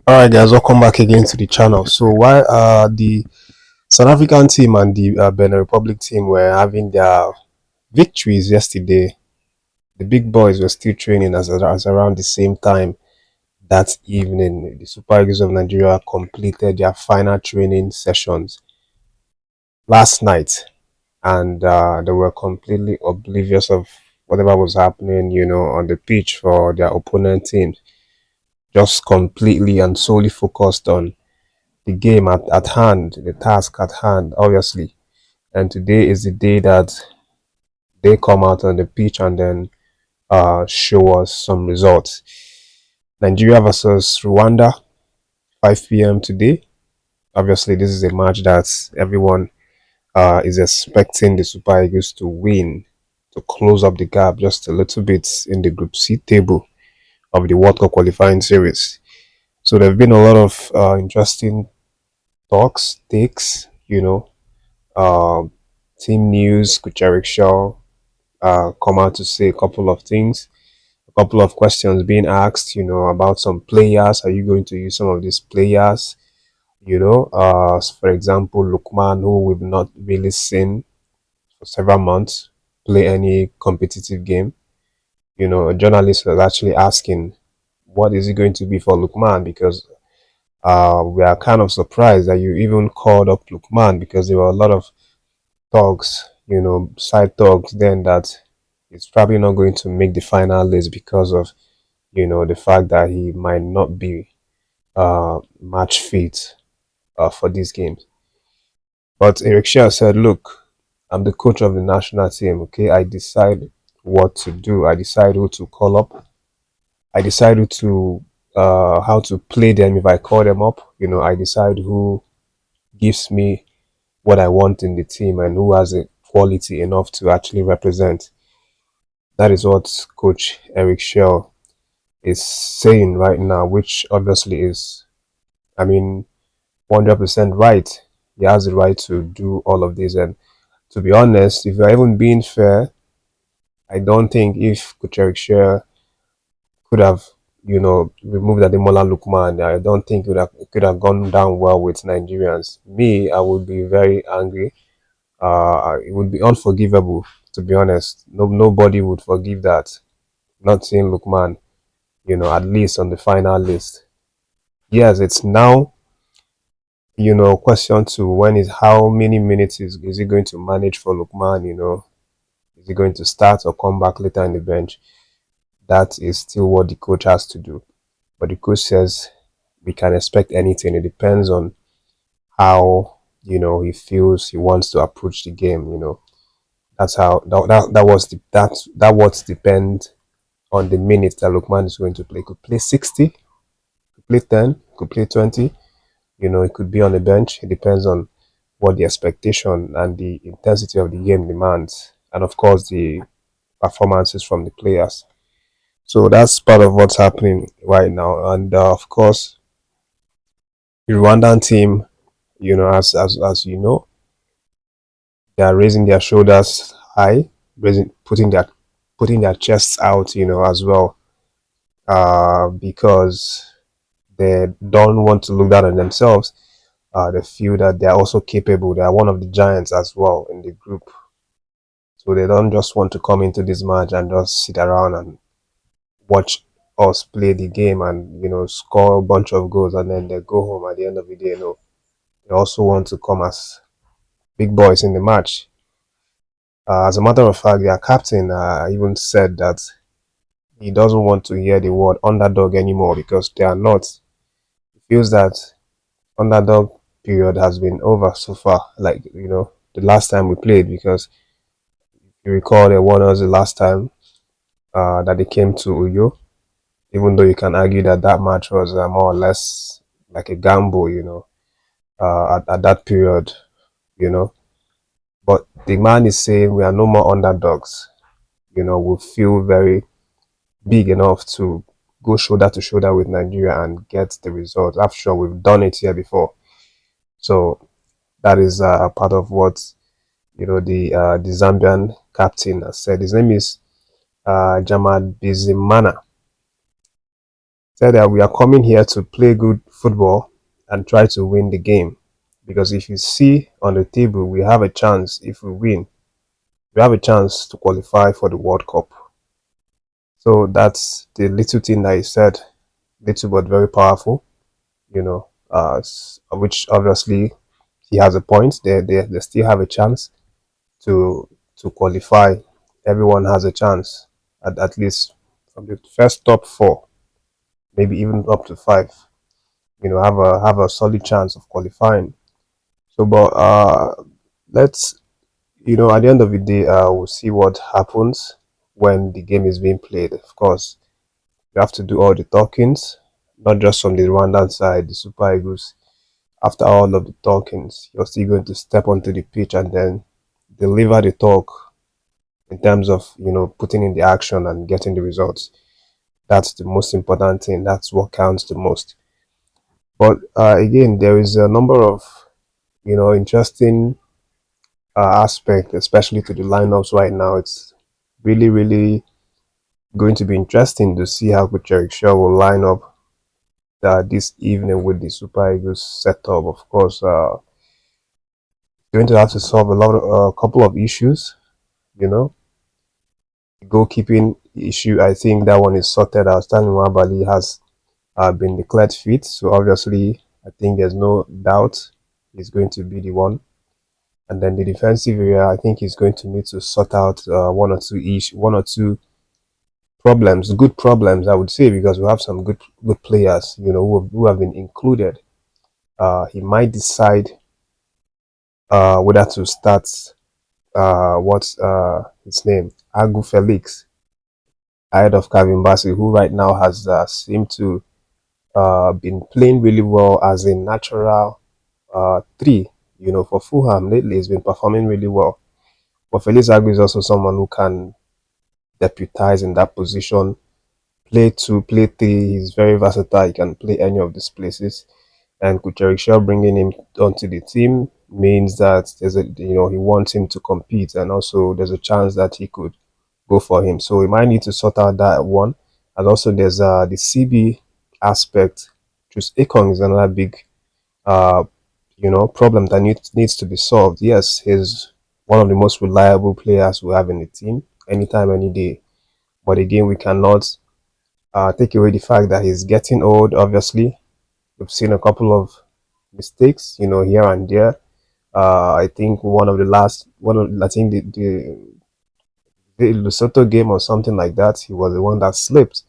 Alright guys, welcome back again to the channel. So while the South African team and the Benin Republic team were having their victories yesterday, the big boys were still training as around the same time that evening. The Super Eagles of Nigeria completed their final training sessions last night, and they were completely oblivious of whatever was happening, on the pitch for their opponent team. Just completely and solely focused on the game at hand, the task at hand, obviously. And today is the day that they come out on the pitch and then show us some results. Nigeria versus Rwanda, 5 p.m. today. Obviously, this is a match that everyone is expecting the Super Eagles to win to close up the gap just a little bit in the Group C table of the World Cup qualifying series. So there have been a lot of interesting talks, takes, um, team news, Shell come out to say a couple of things, a couple of questions being asked, about some players. Are you going to use some of these players? For example, Lukman, who we've not really seen for several months play any competitive game. A journalist was actually asking, what is it going to be for Lukman? Because we are kind of surprised that you even called up Lukman because there were a lot of talks, side talks then that it's probably not going to make the final list because of, the fact that he might not be match fit for these games. But Eric Shell said, look, I'm the coach of the national team, okay? I decide what to do. I decide who to call up. I decide who to how to play them if I call them up. I decide who gives me what I want in the team and who has a quality enough to actually represent. That is what Coach Eric Shell is saying right now, which obviously is, I mean, 100% right. He has the right to do all of this. And to be honest, if you're even being fair, I don't think if Coach Eric Shell could have, removed Ademola Lookman, I don't think it could have gone down well with Nigerians. Me, I would be very angry. It would be unforgivable, to be honest. Nobody would forgive that. Not seeing Lookman, at least on the final list. Yes, it's now, question to when is how many minutes is he going to manage for Lookman, is he going to start or come back later in the bench? That is still what the coach has to do. But the coach says we can expect anything. It depends on how, he feels he wants to approach the game. That's how that what depend on the minutes that Lookman is going to play. Could play 60, could play 10, could play 20. It could be on the bench. It depends on what the expectation and the intensity of the game demands, and of course the performances from the players. So that's part of what's happening right now. And of course, the Rwandan team, as you know, they are raising their shoulders high, raising, putting their chests out, as well, because they don't want to look down on themselves. They feel that they are also capable. They are one of the giants as well in the group. So they don't just want to come into this match and just sit around and watch us play the game and, score a bunch of goals and then they go home at the end of the day. They also want to come as big boys in the match. As a matter of fact, their captain even said that he doesn't want to hear the word underdog anymore because they are not. He feels that underdog period has been over so far. Like, the last time we played, because you recall they won us the last time that they came to Uyo, even though you can argue that that match was more or less like a gamble, at that period, you know. But the man is saying we are no more underdogs. We feel very big enough to go shoulder to shoulder with Nigeria and get the result. After all, we've done it here before. So that is part of what the Zambian captain has said. His name is Jamal Bizimana. Said that we are coming here to play good football and try to win the game. Because if you see on the table, we have a chance. If we win, we have a chance to qualify for the World Cup. So that's the little thing that he said, little but very powerful, which obviously he has a point. They still have a chance to qualify. Everyone has a chance at least from the first top four, maybe even up to five. Have a solid chance of qualifying. So, but let's at the end of the day, we'll see what happens when the game is being played. Of course, you have to do all the talkings, not just from the Rwandan side, the Super Eagles. After all of the talkings, you're still going to step onto the pitch and then deliver the talk in terms of putting in the action and getting the results. That's the most important thing. That's what counts the most. But again, there is a number of interesting aspect, especially to the lineups right now. It's really, really going to be interesting to see how Chelle will line up this evening with the Super Eagles setup. Of course, going to have to solve a couple of issues. You know, goalkeeping issue. I think that one is sorted out. Stanley Nwabali has been declared fit, so obviously, I think there's no doubt he's going to be the one. And then the defensive area, I think he's going to need to sort out one or two problems, good problems, I would say, because we have some good players, who have been included. He might decide whether to start what's his name, Agu Felix, ahead of Kevin Bassey, who right now has seemed to been playing really well as a natural three. For Fulham lately, he's been performing really well. But Felix Agu is also someone who can deputize in that position, play two, play three. He's very versatile. He can play any of these places. And Kucherikshel bringing him onto the team means that he wants him to compete, and also there's a chance that he could go for him. So we might need to sort out that one. And also there's the CB aspect. Just Akon is another big uh problem that needs to be solved. Yes, he's one of the most reliable players we have in the team, anytime, any day. But again, we cannot take away the fact that he's getting old. Obviously, we've seen a couple of mistakes, here and there. I think I think the Lesotho game or something like that, he was the one that slipped.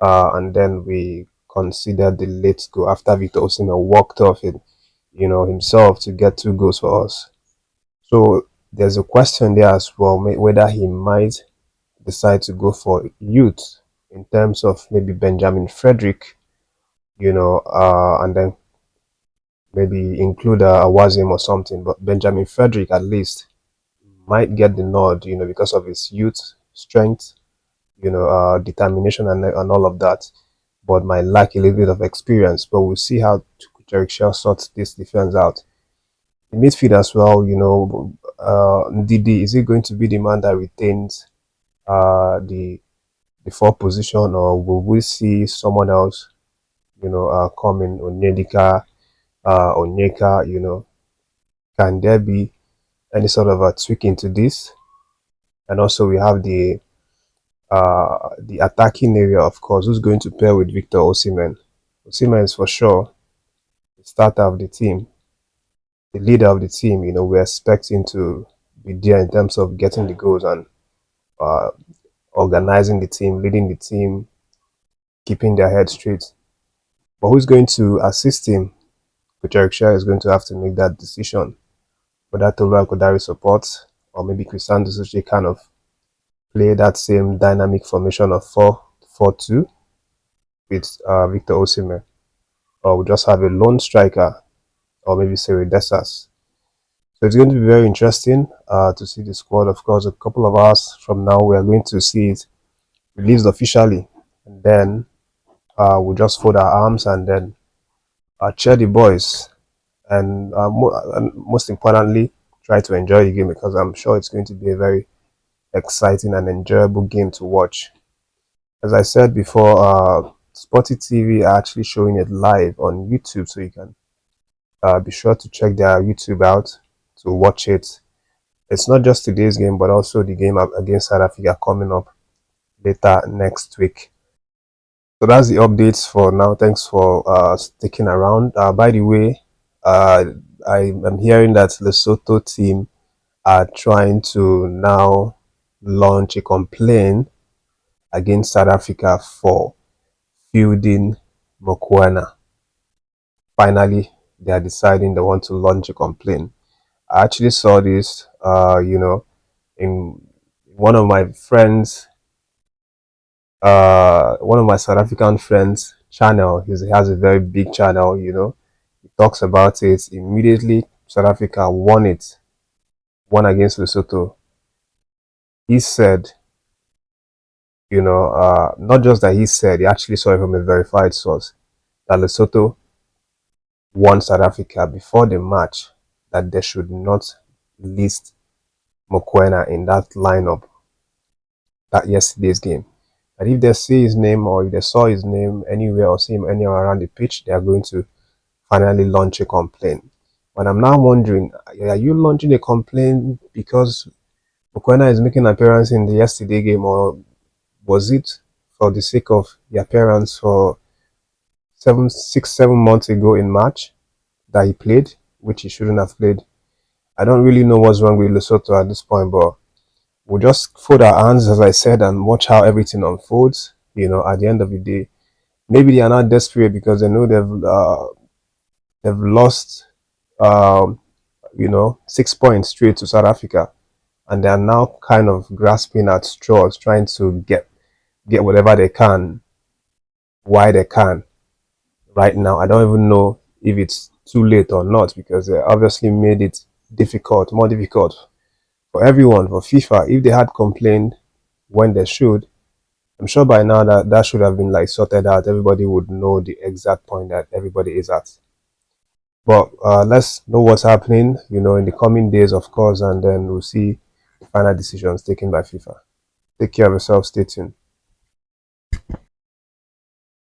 And then we considered the late goal after Victor Osimhen walked off it, himself to get 2 goals for us. So there's a question there as well, whether he might decide to go for youth in terms of maybe Benjamin Frederick, and then maybe include a Wazim or something. But Benjamin Frederick at least might get the nod, because of his youth, strength, determination and all of that. But might lack a little bit of experience. But we'll see how Derek Shaw sorts this defense out. The midfield as well, Ndidi, is he going to be the man that retains the fourth position, or will we see someone else, come in, Onyedika, Onyeka, can there be any sort of a tweak into this? And also we have the attacking area, of course, who's going to pair with Victor Osimhen. Osimhen is for sure the starter of the team, the leader of the team. We're expecting to be there in terms of getting the goals and uh, organizing the team, leading the team, keeping their head straight. But who's going to assist him? Kucherikshia is going to have to make that decision. Whether Tolu Kodari supports, or maybe Cristiano Suchi kind of play that same dynamic formation of 4-4-2 with Victor Osimhen, or we just have a lone striker, or maybe Seri Desas. So it's going to be very interesting to see the squad. Of course, a couple of hours from now, we are going to see it released officially, and then we'll just fold our arms and then cheer the boys, and most importantly, try to enjoy the game, because I'm sure it's going to be a very exciting and enjoyable game to watch. As I said before, Sporty TV are actually showing it live on YouTube, so you can be sure to check their YouTube out to watch it. It's not just today's game, but also the game against South Africa coming up later next week. So that's the updates for now. Thanks for sticking around. By the way, uh, I am hearing that Lesotho team are trying to now launch a complaint against South Africa for fielding Mokoena. Finally, they are deciding they want to launch a complaint. I actually saw this, in one of my friends, one of my South African friends' channel. He has a very big channel, He talks about it. Immediately, South Africa won against Lesotho. He said, not just that he said, he actually saw it from a verified source, that Lesotho won South Africa before the match, that they should not list Mokoena in that lineup that yesterday's game. And if they see his name or if they saw his name anywhere or see him anywhere around the pitch, they are going to finally launch a complaint. But I'm now wondering, are you launching a complaint because Mokoena is making an appearance in the yesterday game, or was it for the sake of the appearance for 7 months ago in March that he played, which he shouldn't have played? I don't really know what's wrong with Lesotho at this point, but we'll just fold our hands, as I said, and watch how everything unfolds. At the end of the day, maybe they are not desperate because they know they've lost, um, 6 points straight to South Africa, and they are now kind of grasping at straws, trying to get whatever they can, why they can. Right now, I don't even know if it's too late or not, because they obviously made it more difficult for everyone, for FIFA. If they had complained when they should, I'm sure by now that should have been like sorted out. Everybody would know the exact point that everybody is at. But let's know what's happening, in the coming days, of course, and then we'll see the final decisions taken by FIFA. Take care of yourself. Stay tuned.